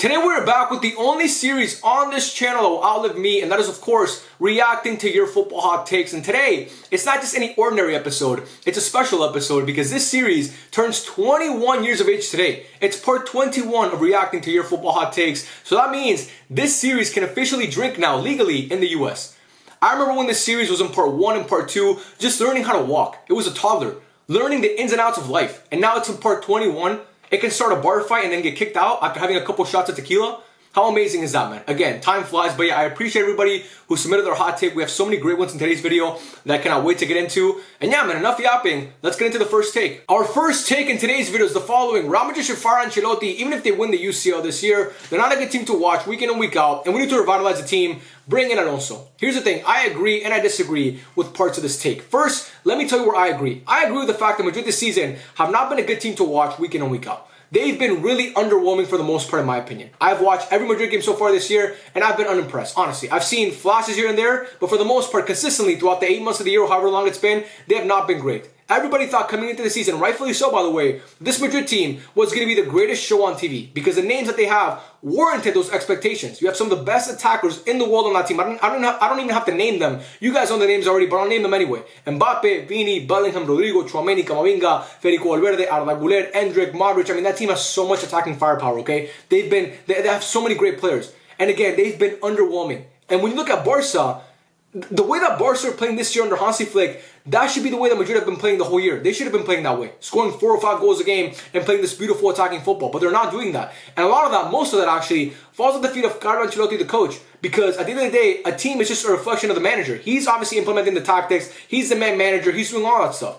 Today we're back with the only series on this channel that will outlive me, and that is of course reacting to your football hot takes. And today, it's not just any ordinary episode, it's a special episode because this series turns 21 years of age today. It's part 21 of reacting to your football hot takes. So that means this series can officially drink now legally in the US. I remember when this series was in part 1 and part 2, just learning how to walk. It was a toddler, learning the ins and outs of life. And now it's in part 21. It can start a bar fight and then get kicked out after having a couple shots of tequila. How amazing is that, man? Again, time flies, but yeah, I appreciate everybody who submitted their hot take. We have so many great ones in today's video that I cannot wait to get into. And yeah, man, enough yapping. Let's get into the first take. Our first take in today's video is the following. Real Madrid should fire Ancelotti even if they win the UCL this year. They're not a good team to watch week in and week out, and we need to revitalize the team. Bring in Alonso. Here's the thing, I agree and I disagree with parts of this take. First, let me tell you where I agree. I agree with the fact that Madrid this season have not been a good team to watch week in and week out. They've been really underwhelming for the most part, in my opinion. I've watched every Madrid game so far this year, and I've been unimpressed, honestly. I've seen flashes here and there, but for the most part, consistently throughout the 8 months of the year, or however long it's been, they have not been great. Everybody thought coming into the season, rightfully so by the way, this Madrid team was going to be the greatest show on TV because the names that they have warranted those expectations. You have some of the best attackers in the world on that team. I don't even have to name them. You guys know the names already, but I'll name them anyway. Mbappe, Vini, Bellingham, Rodrigo, Tchouaméni, Camavinga, Federico Valverde, Arda Güler, Endrick, Modric. I mean, that team has so much attacking firepower, okay? They have so many great players. And again, they've been underwhelming. And when you look at Barca, the way that Barca are playing this year under Hansi Flick, that should be the way that Madrid have been playing the whole year. They should have been playing that way, scoring 4 or 5 goals a game and playing this beautiful attacking football. But they're not doing that. And a lot of that, most of that actually, falls at the feet of Carlo Ancelotti, the coach. Because at the end of the day, a team is just a reflection of the manager. He's obviously implementing the tactics. He's the man manager. He's doing all that stuff.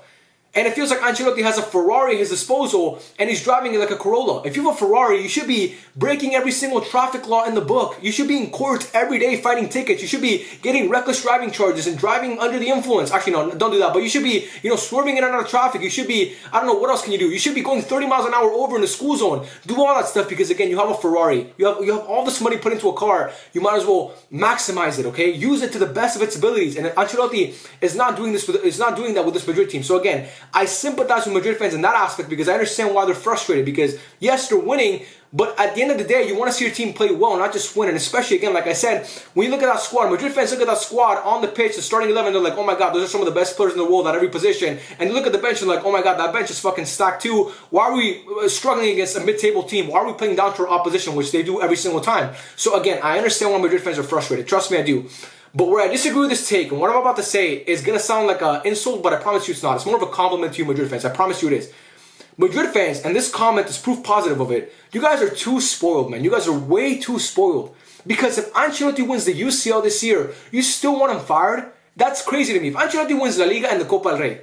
And it feels like Ancelotti has a Ferrari at his disposal and he's driving it like a Corolla. If you have a Ferrari, you should be breaking every single traffic law in the book. You should be in court every day fighting tickets. You should be getting reckless driving charges and driving under the influence. Actually, no, don't do that. But you should be, swerving in and out of traffic. You should be, I don't know, what else can you do? You should be going 30 miles an hour over in the school zone. Do all that stuff because, again, you have a Ferrari. You have all this money put into a car. You might as well maximize it, okay? Use it to the best of its abilities. And Ancelotti is not doing that with this Madrid team. So, again, I sympathize with Madrid fans in that aspect because I understand why they're frustrated because, yes, they're winning, but at the end of the day, you want to see your team play well, not just win. And especially, again, like I said, when you look at that squad, Madrid fans look at that squad on the pitch, the starting 11, they're like, oh my God, those are some of the best players in the world at every position. And you look at the bench and like, oh my God, that bench is fucking stacked too. Why are we struggling against a mid-table team? Why are we playing down to our opposition, which they do every single time? So again, I understand why Madrid fans are frustrated. Trust me, I do. But where I disagree with this take, and what I'm about to say is going to sound like an insult, but I promise you it's not. It's more of a compliment to you Madrid fans. I promise you it is. Madrid fans, and this comment is proof positive of it, you guys are too spoiled, man. You guys are way too spoiled. Because if Ancelotti wins the UCL this year, you still want him fired? That's crazy to me. If Ancelotti wins La Liga and the Copa del Rey,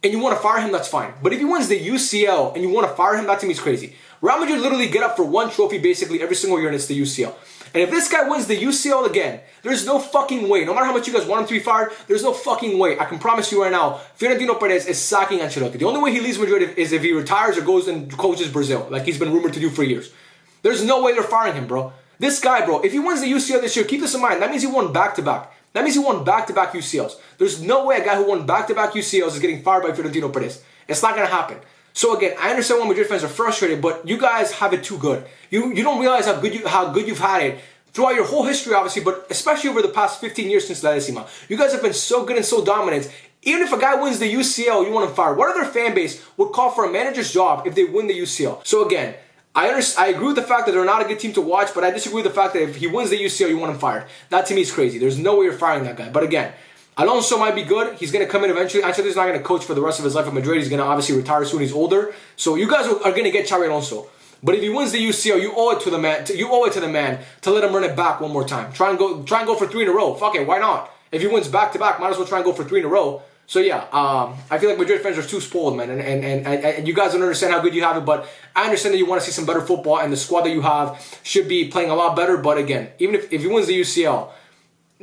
and you want to fire him, that's fine. But if he wins the UCL and you want to fire him, that to me is crazy. Real Madrid literally get up for one trophy basically every single year, and it's the UCL. And if this guy wins the UCL again, there's no fucking way. No matter how much you guys want him to be fired, there's no fucking way. I can promise you right now, Florentino Perez is sacking Ancelotti. The only way he leaves Madrid is if he retires or goes and coaches Brazil, like he's been rumored to do for years. There's no way they're firing him, bro. This guy, bro, if he wins the UCL this year, keep this in mind, that means he won back-to-back. That means he won back-to-back UCLs. There's no way a guy who won back-to-back UCLs is getting fired by Florentino Perez. It's not going to happen. So again, I understand why Madrid fans are frustrated, but you guys have it too good. You don't realize how good you've had it throughout your whole history, obviously, but especially over the past 15 years since La Decima. You guys have been so good and so dominant. Even if a guy wins the UCL, you want him fired. What other fan base would call for a manager's job if they win the UCL? So again, I agree with the fact that they're not a good team to watch, but I disagree with the fact that if he wins the UCL, you want him fired. That to me is crazy. There's no way you're firing that guy. But again, Alonso might be good. He's going to come in eventually. Ancelotti's not going to coach for the rest of his life at Madrid. He's going to obviously retire soon. He's older. So you guys are going to get Xabi Alonso. But if he wins the UCL, you owe it to the man. You owe it to the man to let him run it back one more time. Try and go for 3 in a row. Fuck it, why not? If he wins back to back, might as well try and go for 3 in a row. So yeah, I feel like Madrid fans are too spoiled, man, and you guys don't understand how good you have it. But I understand that you want to see some better football, and the squad that you have should be playing a lot better. But again, even if he wins the UCL,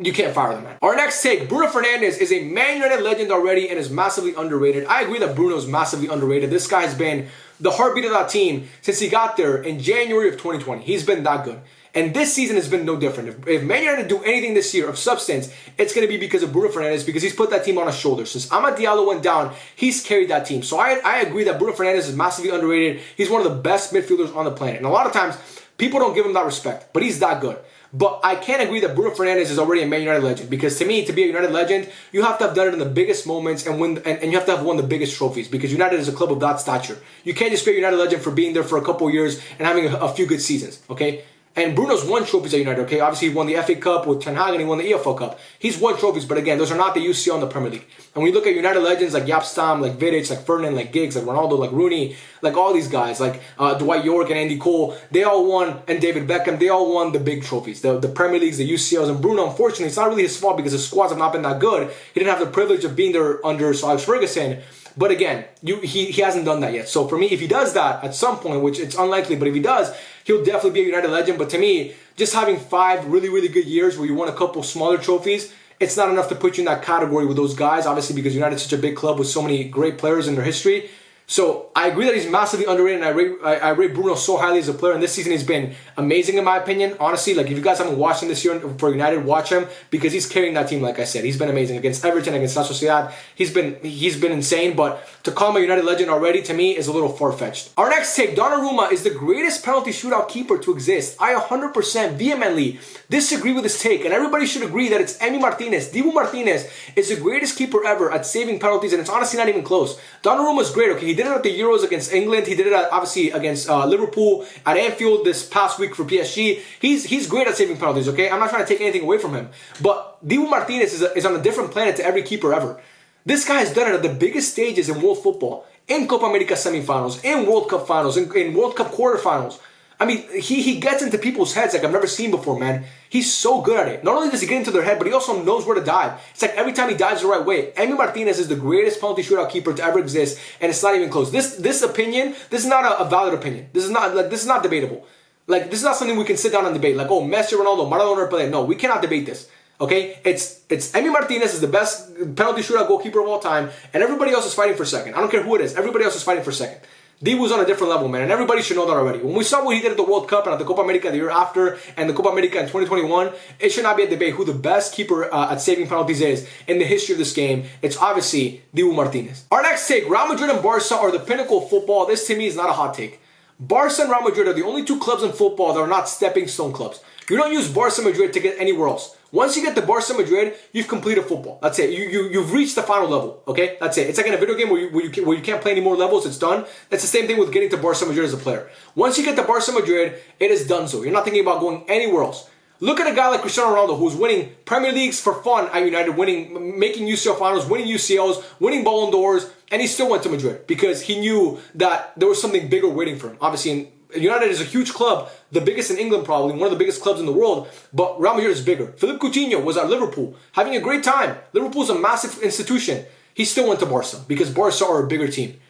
you can't fire the man. Our next take, Bruno Fernandes is a Man United legend already and is massively underrated. I agree that Bruno is massively underrated. This guy has been the heartbeat of that team since he got there in January of 2020. He's been that good. And this season has been no different. If Man United do anything this year of substance, it's going to be because of Bruno Fernandes, because he's put that team on his shoulders. Since Amad Diallo went down, he's carried that team. So I agree that Bruno Fernandes is massively underrated. He's one of the best midfielders on the planet. And a lot of times, People don't give him that respect, but he's that good. But I can't agree that Bruno Fernandes is already a Man United legend, because to me, to be a United legend, you have to have done it in the biggest moments and you have to have won the biggest trophies, because United is a club of that stature. You can't just be a United legend for being there for a couple of years and having a few good seasons, okay? And Bruno's won trophies at United, okay? Obviously, he won the FA Cup with Ten Hag and he won the EFL Cup. He's won trophies, but again, those are not the UCL in the Premier League. And when you look at United legends like Jaap Stam, like Vidic, like Ferdinand, like Giggs, like Ronaldo, like Rooney, like all these guys, like Dwight York and Andy Cole, they all won, and David Beckham, they all won the big trophies, the Premier Leagues, the UCLs. And Bruno, unfortunately, it's not really his fault because his squads have not been that good. He didn't have the privilege of being there under Sir Alex Ferguson. But again, he hasn't done that yet. So for me, if he does that at some point, which it's unlikely, but if he does, he'll definitely be a United legend. But to me, just having 5 really, really good years where you won a couple smaller trophies, it's not enough to put you in that category with those guys, obviously, because United's such a big club with so many great players in their history. So I agree that he's massively underrated, and I rate Bruno so highly as a player, and this season he's been amazing in my opinion. Honestly, like if you guys haven't watched him this year for United, watch him, because he's carrying that team. Like I said, he's been amazing against Everton, against La Sociedad. He's been insane, but to call him a United legend already, to me, is a little far-fetched. Our next take, Donnarumma is the greatest penalty shootout keeper to exist. I 100% vehemently disagree with this take, and everybody should agree that it's Emi Martinez. Dibu Martinez is the greatest keeper ever at saving penalties, and it's honestly not even close. Donnarumma's great, okay? He did it at the Euros against England. He did it obviously against Liverpool at Anfield this past week for PSG. He's great at saving penalties, okay? I'm not trying to take anything away from him. But Dibu Martinez is on a different planet to every keeper ever. This guy has done it at the biggest stages in world football. In Copa America semifinals, in World Cup finals, in World Cup quarterfinals. I mean, he gets into people's heads like I've never seen before, man. He's so good at it. Not only does he get into their head, but he also knows where to dive. It's like every time he dives the right way. Emi Martinez is the greatest penalty shootout keeper to ever exist, and it's not even close. This opinion, this is not a valid opinion. This is not debatable. Like, this is not something we can sit down and debate. Like, oh, Messi, Ronaldo, Maradona, or Pelé. No, we cannot debate this. Okay? It's Emi Martinez is the best penalty shootout goalkeeper of all time, and everybody else is fighting for second. I don't care who it is. Everybody else is fighting for second. Dibu's on a different level, man, and everybody should know that already. When we saw what he did at the World Cup and at the Copa America the year after and the Copa America in 2021, it should not be a debate who the best keeper at saving penalties is in the history of this game. It's obviously Dibu Martinez. Our next take, Real Madrid and Barca are the pinnacle of football. This to me is not a hot take. Barca and Real Madrid are the only two clubs in football that are not stepping stone clubs. You don't use Barca Madrid to get anywhere else. Once you get to Barca Madrid, you've completed football. That's it. You've reached the final level. Okay, that's it. It's like in a video game where you can't play any more levels. It's done. That's the same thing with getting to Barca Madrid as a player. Once you get to Barca Madrid, it is done. So you're not thinking about going anywhere else. Look at a guy like Cristiano Ronaldo, who's winning Premier Leagues for fun at United, making UCL finals, winning UCLs, winning Ballon d'Ors, and he still went to Madrid because he knew that there was something bigger waiting for him. Obviously, United is a huge club, the biggest in England probably, one of the biggest clubs in the world, but Real Madrid is bigger. Philippe Coutinho was at Liverpool, having a great time. Liverpool's a massive institution. He still went to Barca because Barca are a bigger team.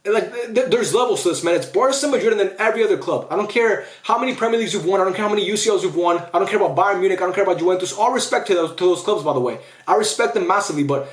Like, there's levels to this, man. It's Barca, Madrid, and then every other club. I don't care how many Premier Leagues you've won. I don't care how many UCLs you've won. I don't care about Bayern Munich. I don't care about Juventus. All respect to those clubs, by the way. I respect them massively, but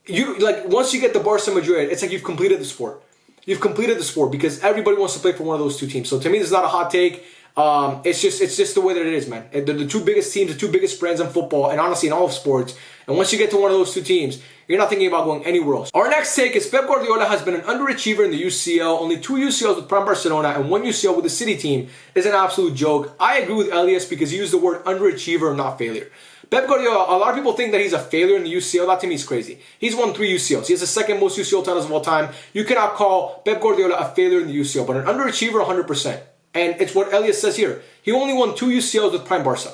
once you get to Barca, Madrid, it's like you've completed the sport. You've completed the sport because everybody wants to play for one of those two teams. So to me, this is not a hot take. It's just the way that it is, man. They're the two biggest teams, the two biggest brands in football, and honestly in all of sports. And once you get to one of those two teams, you're not thinking about going anywhere else. Our next take is Pep Guardiola has been an underachiever in the UCL. Only 2 UCLs with Prime Barcelona and 1 UCL with the City team is an absolute joke. I agree with Elias because he used the word underachiever, not failure. Pep Guardiola, a lot of people think that he's a failure in the UCL. That to me is crazy. He's won 3 UCLs. He has the second most UCL titles of all time. You cannot call Pep Guardiola a failure in the UCL, but an underachiever 100%. And it's what Elias says here. He only won 2 UCLs with Prime Barca.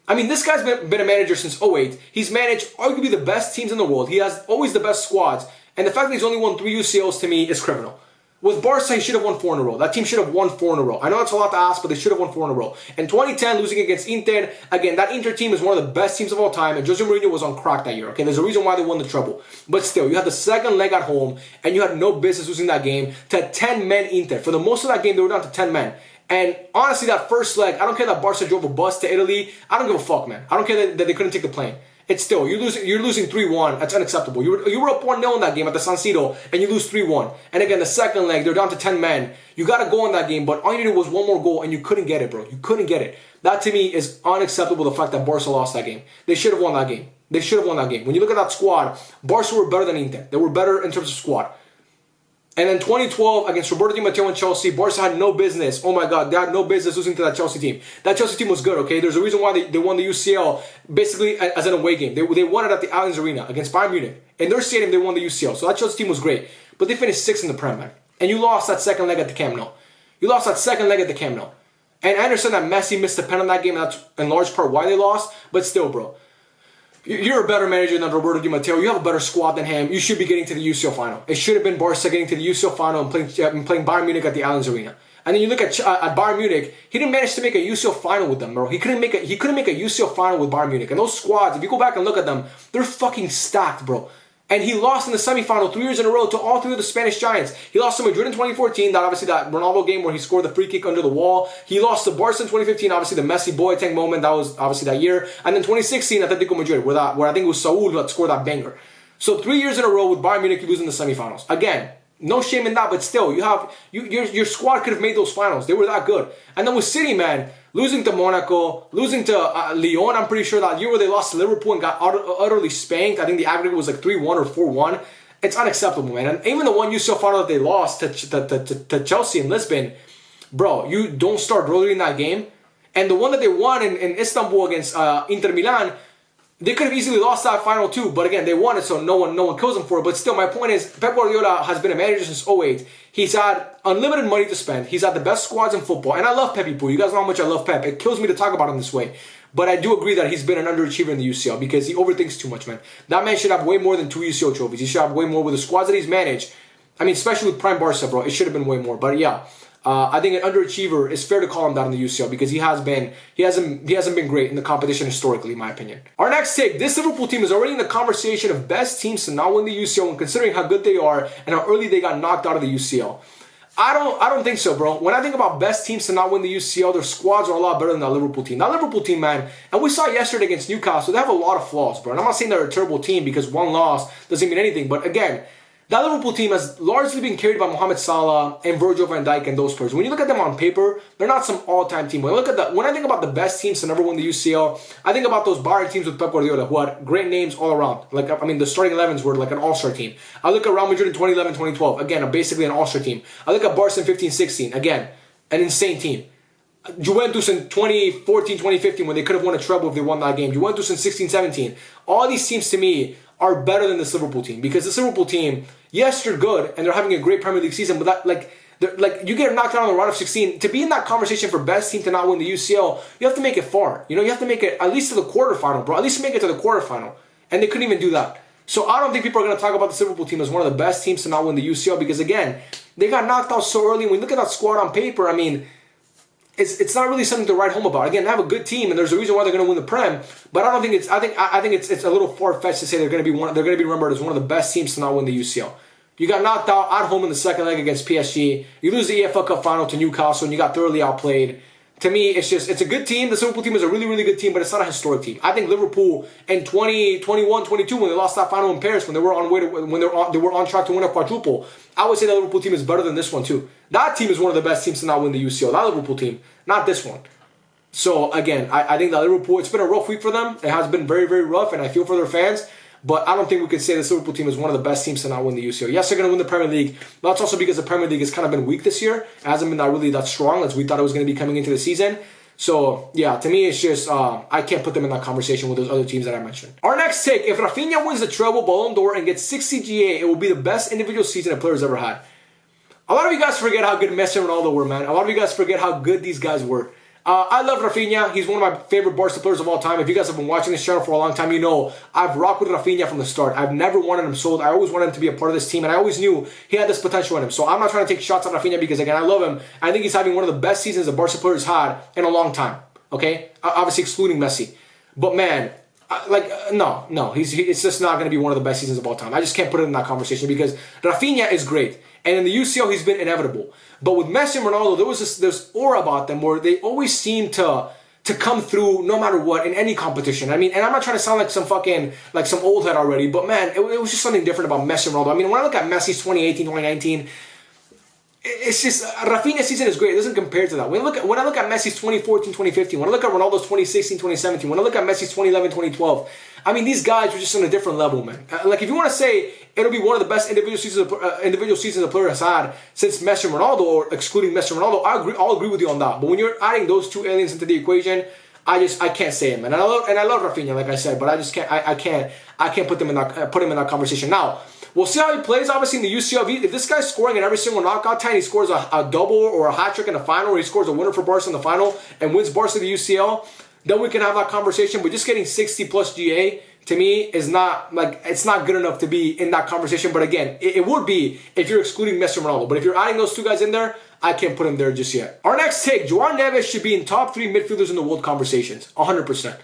I mean, this guy's been a manager since 2008. He's managed arguably the best teams in the world. He has always the best squads. And the fact that he's only won 3 UCLs to me is criminal. With Barca, he should have won 4 in a row. That team should have won 4 in a row. I know that's a lot to ask, but they should have won 4 in a row. In 2010, losing against Inter, again, that Inter team is one of the best teams of all time, and Jose Mourinho was on crack that year. Okay, there's a reason why they won the treble. But still, you had the second leg at home, and you had no business losing that game to 10-men Inter. For the most of that game, they were down to 10 men. And honestly, that first leg, I don't care that Barca drove a bus to Italy. I don't give a fuck, man. I don't care that they couldn't take the plane. It's still, you're losing 3-1. That's unacceptable. You were up 1-0 in that game at the San Siro, and you lose 3-1. And again, the second leg, they're down to 10 men. You got to go in that game, but all you needed was 1 more goal, and you couldn't get it, bro. You couldn't get it. That, to me, is unacceptable, the fact that Barca lost that game. They should have won that game. They should have won that game. When you look at that squad, Barca were better than Inter. They were better in terms of squad. And then 2012 against Roberto Di Matteo and Chelsea, Barca had no business. Oh my God, they had no business losing to that Chelsea team. That Chelsea team was good, okay? There's a reason why they won the UCL basically as an away game. They won it at the Allianz Arena against Bayern Munich. In their stadium, they won the UCL. So that Chelsea team was great. But they finished 6th in the Prem, man. And you lost that second leg at the Camp Nou. You lost that second leg at the Camp Nou. And I understand that Messi missed a pen on that game, and that's in large part why they lost. But still, bro. You're a better manager than Roberto Di Matteo. You have a better squad than him. You should be getting to the UCL final. It should have been Barca getting to the UCL final and playing Bayern Munich at the Allianz Arena. And then you look at Bayern Munich. He didn't manage to make a UCL final with them, bro. He couldn't make a UCL final with Bayern Munich. And those squads, if you go back and look at them, they're fucking stacked, bro. And he lost in the semifinal 3 years in a row to all three of the Spanish giants. He lost to Madrid in 2014, that Ronaldo game where he scored the free kick under the wall. He lost to Barca in 2015, obviously the Messi Boateng moment, that was obviously that year. And then 2016, Atletico Madrid, where I think it was Saúl that scored that banger. So 3 years in a row with Bayern Munich, you lose in the semifinals. Again, no shame in that, but still, your squad could have made those finals. They were that good. And then with City, man, losing to Monaco, losing to Lyon, I'm pretty sure that year where they lost to Liverpool and got utterly spanked. I think the aggregate was like 3-1 or 4-1. It's unacceptable, man. And even the one UCL final that they lost to Chelsea in Lisbon, bro, you don't start early in that game. And the one that they won in Istanbul against Inter Milan, they could have easily lost that final too, but again, they won it, so no one kills them for it. But still, my point is, Pep Guardiola has been a manager since 2008. He's had unlimited money to spend. He's had the best squads in football. And I love Pepe Poo. You guys know how much I love Pep. It kills me to talk about him this way. But I do agree that he's been an underachiever in the UCL because he overthinks too much, man. That man should have way more than 2 UCL trophies. He should have way more with the squads that he's managed. I mean, especially with Prime Barca, bro. It should have been way more. But yeah. I think an underachiever is fair to call him that in the UCL because he hasn't been great in the competition historically, in my opinion. Our next take, this Liverpool team is already in the conversation of best teams to not win the UCL when considering how good they are and how early they got knocked out of the UCL. I don't think so, bro. When I think about best teams to not win the UCL, their squads are a lot better than that Liverpool team. That Liverpool team, man, and we saw yesterday against Newcastle, they have a lot of flaws, bro. And I'm not saying they're a terrible team because one loss doesn't mean anything, but again, that Liverpool team has largely been carried by Mohamed Salah and Virgil van Dijk and those players. When you look at them on paper, they're not some all-time team. When I think about the best teams to never win the UCL, I think about those Bayern teams with Pep Guardiola who had great names all around. Like, I mean, the starting 11s were like an all-star team. I look at Real Madrid in 2011, 2012. Again, basically an all-star team. I look at Barca in 15, 16. Again, an insane team. Juventus in 2014, 2015 when they could have won a treble if they won that game. Juventus in 16, 17. All these teams to me are better than this Liverpool team because this Liverpool team, yes, they're good and they're having a great Premier League season, but that you get knocked out on the round of 16 to be in that conversation for best team to not win the UCL. You have to make it far. You have to make it at least to the quarterfinal, bro. At least make it to the quarterfinal, and they couldn't even do that. So I don't think people are going to talk about this Liverpool team as one of the best teams to not win the UCL because again, they got knocked out so early. When you look at that squad on paper, I mean, it's not really something to write home about. Again, they have a good team, and there's a reason why they're going to win the Prem. But I don't think it's. I think it's a little far fetched to say they're going to be remembered as one of the best teams to not win the UCL. You got knocked out at home in the second leg against PSG. You lose the EFL Cup final to Newcastle, and you got thoroughly outplayed. To me, it's a good team. The Liverpool team is a really, really good team, but it's not a historic team. I think Liverpool in 2021, 22, when they lost that final in Paris, when they were on track to win a quadruple, I would say the Liverpool team is better than this one too. That team is one of the best teams to not win the UCL. That Liverpool team, not this one. So again, I think that Liverpool, it's been a rough week for them. It has been very, very rough, and I feel for their fans. But I don't think we could say this Liverpool team is one of the best teams to not win the UCL. Yes, they're going to win the Premier League. But that's also because the Premier League has kind of been weak this year. It hasn't been really that strong as we thought it was going to be coming into the season. So, yeah, to me, it's just, I can't put them in that conversation with those other teams that I mentioned. Our next take, if Raphinha wins the treble Ballon d'Or and gets 6 CGA, it will be the best individual season a player's ever had. A lot of you guys forget how good Messi and Ronaldo were, man. A lot of you guys forget how good these guys were. I love Raphinha. He's one of my favorite Barca players of all time. If you guys have been watching this channel for a long time, you know I've rocked with Raphinha from the start. I've never wanted him sold. I always wanted him to be a part of this team, and I always knew he had this potential in him. So I'm not trying to take shots at Raphinha because, again, I love him. I think he's having one of the best seasons a Barca player's had in a long time. Okay? Obviously excluding Messi. But, man, no. It's just not going to be one of the best seasons of all time. I just can't put it in that conversation because Raphinha is great. And in the UCL, he's been inevitable. But with Messi and Ronaldo, there was this aura about them where they always seem to come through no matter what in any competition. I mean, and I'm not trying to sound like some old head already, but man, it was just something different about Messi and Ronaldo. I mean, when I look at Messi's 2018, 2019, it's just Raphinha's season is great. It doesn't compare to that. When I look at Messi's 2014, 2015, when I look at Ronaldo's 2016, 2017, when I look at Messi's 2011, 2012, I mean, these guys were just on a different level, man. Like, if you want to say it'll be one of the best individual seasons a player has had since Messi and Ronaldo, or excluding Messi and Ronaldo, I'll agree with you on that. But when you're adding those two aliens into the equation, I can't say it, man. And I love Raphinha, like I said, but I just can't. I can't put him in that conversation. Now, we'll see how he plays. Obviously, in the UCL, if this guy's scoring in every single knockout tie, and he scores a double or a hat trick in the final, or he scores a winner for Barca in the final and wins Barca the UCL, then we can have that conversation. But just getting 60 plus GA to me is not, like, it's not good enough to be in that conversation. But again, it would be if you're excluding Messi and Ronaldo. But if you're adding those two guys in there, I can't put him there just yet. Our next take, Joao Neves should be in top 3 midfielders in the world conversations, 100%.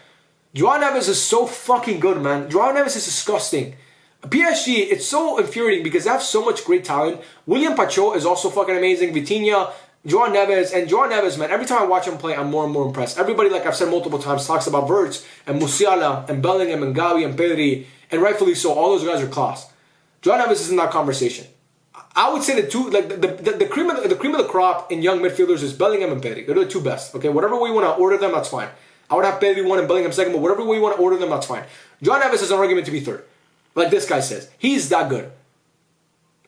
Joao Neves is so fucking good, man. Joao Neves is disgusting. PSG, it's so infuriating because they have so much great talent. William Pacho is also fucking amazing. Vitinha, Joao Neves, man, every time I watch him play, I'm more and more impressed. Everybody, like I've said multiple times, talks about Wirtz and Musiala and Bellingham and Gavi and Pedri, and rightfully so. All those guys are class. Joao Neves is in that conversation. I would say the two, like the cream of the crop in young midfielders is Bellingham and Pedri. They're the two best. Okay, whatever way you want to order them, that's fine. I would have Pedri 1 and Bellingham 2nd, but whatever way you want to order them, that's fine. Joao Neves is an argument to be 3rd. Like this guy says, he's that good.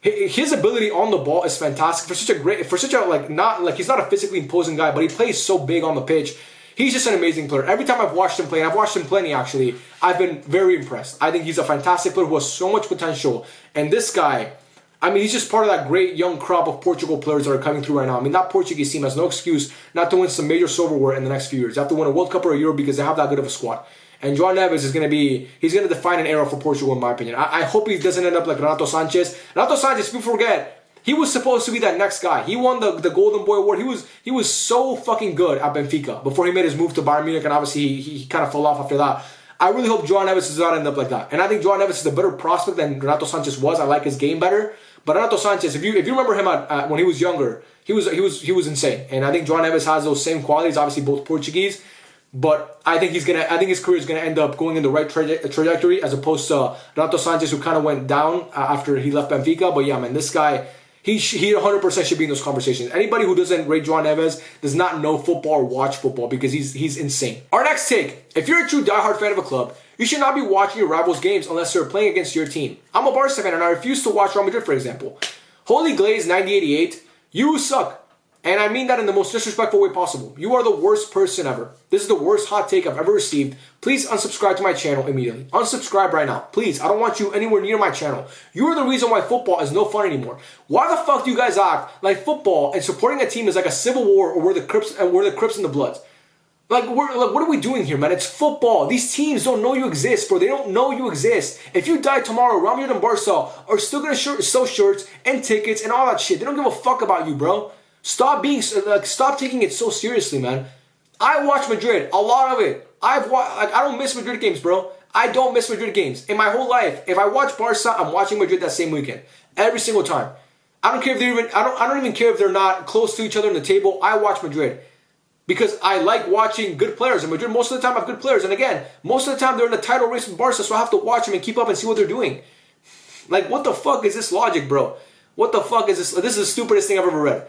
His ability on the ball is fantastic he's not a physically imposing guy, but he plays so big on the pitch. He's just an amazing player. Every time I've watched him play, and I've watched him plenty actually, I've been very impressed. I think he's a fantastic player who has so much potential. And this guy, I mean, he's just part of that great young crop of Portugal players that are coming through right now. I mean, that Portuguese team has no excuse not to win some major silverware in the next few years. They have to win a World Cup or a Euro because they have that good of a squad. And Joao Neves is going to define an era for Portugal, in my opinion. I hope he doesn't end up like Renato Sanchez. Renato Sanchez, people forget, he was supposed to be that next guy. He won the Golden Boy Award. He was so fucking good at Benfica before he made his move to Bayern Munich, and obviously he kind of fell off after that. I really hope Joao Neves does not end up like that. And I think Joao Neves is a better prospect than Renato Sanchez was. I like his game better. But Renato Sanchez, if you remember him when he was younger, he was insane. And I think Joao Neves has those same qualities. Obviously, both Portuguese. But I think his career is gonna end up going in the right trajectory as opposed to Renato Sanchez, who kind of went down after he left Benfica. But yeah, man, this guy, he 100% should be in those conversations. Anybody who doesn't rate Joao Neves does not know football or watch football because he's insane. Our next take: if you're a true diehard fan of a club, you should not be watching your rivals' games unless they're playing against your team. I'm a Barca fan and I refuse to watch Real Madrid, for example. Holy Glaze 9088, you suck. And I mean that in the most disrespectful way possible. You are the worst person ever. This is the worst hot take I've ever received. Please unsubscribe to my channel immediately. Unsubscribe right now. Please, I don't want you anywhere near my channel. You are the reason why football is no fun anymore. Why the fuck do you guys act like football and supporting a team is like a civil war, or we're the Crips and the Bloods? Like, what are we doing here, man? It's football. These teams don't know you exist, bro. They don't know you exist. If you die tomorrow, Real Madrid and Barca are still gonna sell shirts and tickets and all that shit. They don't give a fuck about you, bro. Stop taking it so seriously, man. I watch Madrid, a lot of it. I don't miss Madrid games, bro. I don't miss Madrid games in my whole life. If I watch Barca, I'm watching Madrid that same weekend, every single time. I don't care if I don't even care if they're not close to each other in the table. I watch Madrid because I like watching good players. And Madrid most of the time have good players. And again, most of the time they're in the title race with Barca, so I have to watch them and keep up and see what they're doing. Like, what the fuck is this logic, bro? What the fuck is this? This is the stupidest thing I've ever read.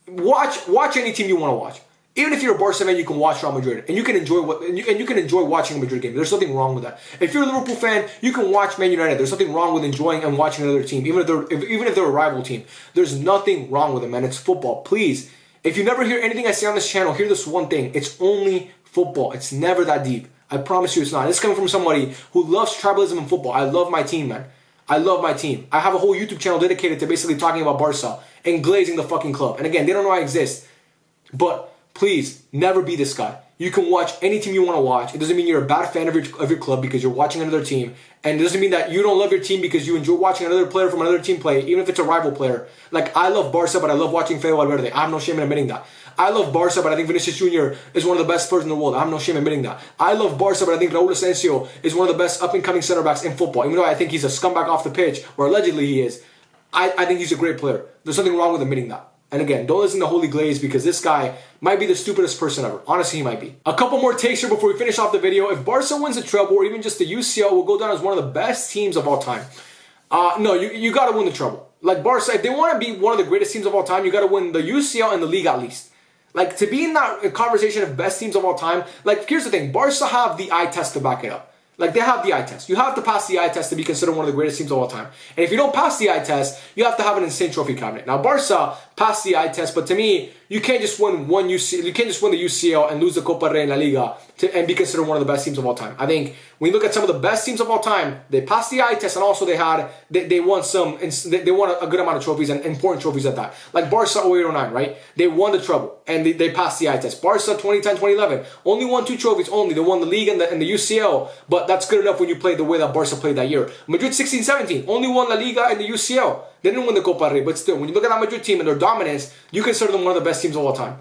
Watch any team you want to watch. Even if you're a Barca fan, you can watch Real Madrid and you can enjoy watching a Madrid game. There's nothing wrong with that. If you're a Liverpool fan, you can watch Man United. There's nothing wrong with enjoying and watching another team, even if they're a rival team. There's nothing wrong with it, man. It's football. Please, if you never hear anything I say on this channel, hear this one thing. It's only football. It's never that deep. I promise you, it's not. This is coming from somebody who loves tribalism in football. I love my team, man. I love my team. I have a whole YouTube channel dedicated to basically talking about Barca and glazing the fucking club. And again, they don't know I exist. But please, never be this guy. You can watch any team you want to watch. It doesn't mean you're a bad fan of your club because you're watching another team. And it doesn't mean that you don't love your team because you enjoy watching another player from another team play, even if it's a rival player. Like, I love Barca, but I love watching Fede Valverde. I have no shame in admitting that. I love Barca, but I think Vinicius Jr. is one of the best players in the world. I have no shame in admitting that. I love Barca, but I think Raul Asensio is one of the best up-and-coming center backs in football. Even though I think he's a scumbag off the pitch, or allegedly he is, I think he's a great player. There's nothing wrong with admitting that. And again, don't listen to Holy Glaze because this guy might be the stupidest person ever. Honestly, he might be. A couple more takes here before we finish off the video. If Barca wins the treble or even just the UCL, will go down as one of the best teams of all time. No, you got to win the treble. Like Barca, if they want to be one of the greatest teams of all time, you got to win the UCL and the league at least. Like, to be in that conversation of best teams of all time, like, here's the thing. Barca have the eye test to back it up. Like, they have the eye test. You have to pass the eye test to be considered one of the greatest teams of all time. And if you don't pass the eye test, you have to have an insane trophy cabinet. Now, Barca passed the eye test, but to me, you can't just win one UCL. You can't just win the UCL and lose the Copa Rey in La Liga and be considered one of the best teams of all time. I think when you look at some of the best teams of all time, they passed the eye test, and also they won they won a good amount of trophies and important trophies at that. Like Barca 08-09, right? They won the treble and they passed the eye test. Barca 2010-2011 only won 2 trophies only. They won the league and the UCL, but that's good enough when you play the way that Barca played that year. Madrid 16-17 only won La Liga and the UCL. They didn't win the Copa Rey, but still, when you look at that Madrid team and their dominance, you consider them one of the best teams of all time.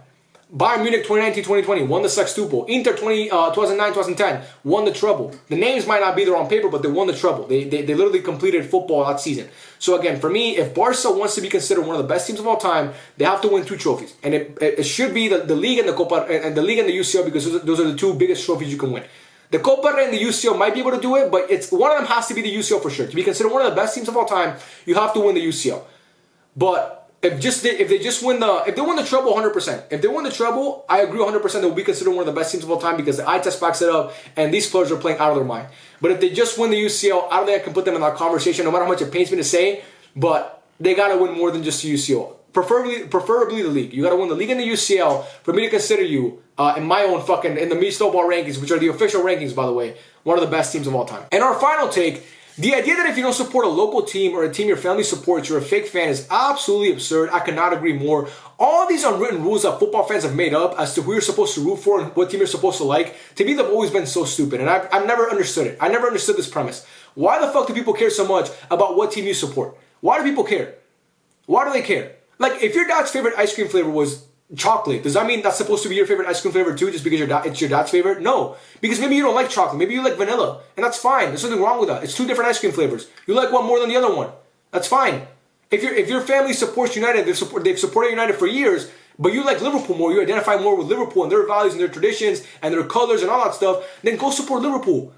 Bayern Munich 2019-2020 won the Sextuple. Inter 2009-2010 won the treble. The names might not be there on paper, but they won the treble. They literally completed football that season. So again, for me, if Barca wants to be considered one of the best teams of all time, they have to win 2 trophies, and it should be the league and the Copa and the league and the UCL, because those are the 2 biggest trophies you can win. The Copa Rey and the UCL might be able to do it, but one of them has to be the UCL for sure. To be considered one of the best teams of all time, you have to win the UCL. But if they win the treble 100%, if they win the treble, I agree 100% they'll be considered one of the best teams of all time because the eye test backs it up, and these players are playing out of their mind. But if they just win the UCL, I don't think I can put them in that conversation, no matter how much it pains me to say. But they gotta win more than just the UCL. Preferably the league. You gotta win the league and the UCL for me to consider you in my own in the Misto Ball rankings, which are the official rankings, by the way, one of the best teams of all time. And our final take. The idea that if you don't support a local team or a team your family supports, you're a fake fan is absolutely absurd. I cannot agree more. All these unwritten rules that football fans have made up as to who you're supposed to root for and what team you're supposed to like, to me, they've always been so stupid. And I've never understood it. I never understood this premise. Why the fuck do people care so much about what team you support? Why do people care? Why do they care? Like, if your dad's favorite ice cream flavor was chocolate, does that mean that's supposed to be your favorite ice cream flavor too, just because it's your dad's favorite? No, because maybe you don't like chocolate, maybe you like vanilla, and that's fine. There's nothing wrong with that. It's 2 different ice cream flavors. You like one more than the other one. That's fine. If your family supports United, they've supported United for years, but you like Liverpool more, you identify more with Liverpool and their values and their traditions and their colors and all that stuff, then go support Liverpool.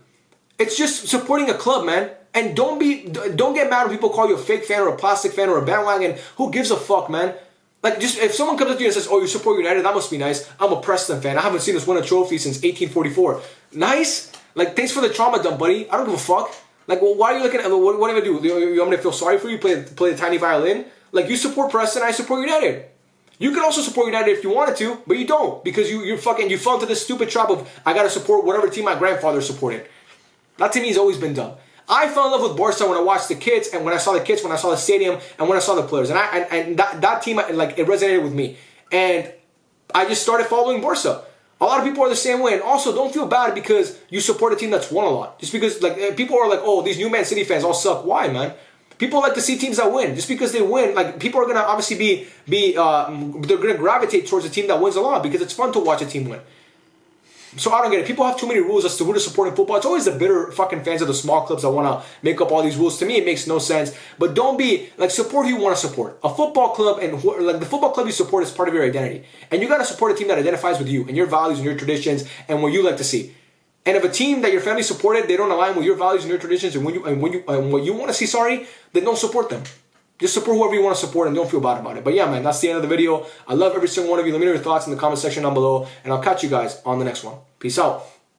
It's just supporting a club, man. And don't get mad when people call you a fake fan or a plastic fan or a bandwagon. Who gives a fuck, man? Like, just if someone comes up to you and says, "Oh, you support United, that must be nice. I'm a Preston fan. I haven't seen us win a trophy since 1844." Nice? Like, thanks for the trauma dump, buddy. I don't give a fuck. Like, well, why are you looking at, what am I going to do? You want me to feel sorry for you, play the tiny violin? Like, you support Preston, I support United. You could also support United if you wanted to, but you don't, because you fell into this stupid trap of, I got to support whatever team my grandfather supported. That to me has always been dumb. I fell in love with Barca when I watched the kids, and when I saw the kids, when I saw the stadium, and when I saw the players, and that team, like, it resonated with me, and I just started following Barca. A lot of people are the same way, and also don't feel bad because you support a team that's won a lot. Just because, like, people are like, "Oh, these new Man City fans all suck." Why, man? People like to see teams that win. Just because they win, like, people are gonna obviously they're gonna gravitate towards a team that wins a lot because it's fun to watch a team win. So I don't get it. People have too many rules as to who to support in football. It's always the bitter fucking fans of the small clubs that want to make up all these rules. To me, it makes no sense. But don't be, like, support who you want to support. A football club, and like the football club you support is part of your identity. And you got to support a team that identifies with you and your values and your traditions and what you like to see. And if a team that your family supported, they don't align with your values and your traditions and what you want to see, then don't support them. Just support whoever you want to support and don't feel bad about it. But yeah, man, that's the end of the video. I love every single one of you. Let me know your thoughts in the comment section down below. And I'll catch you guys on the next one. Peace out.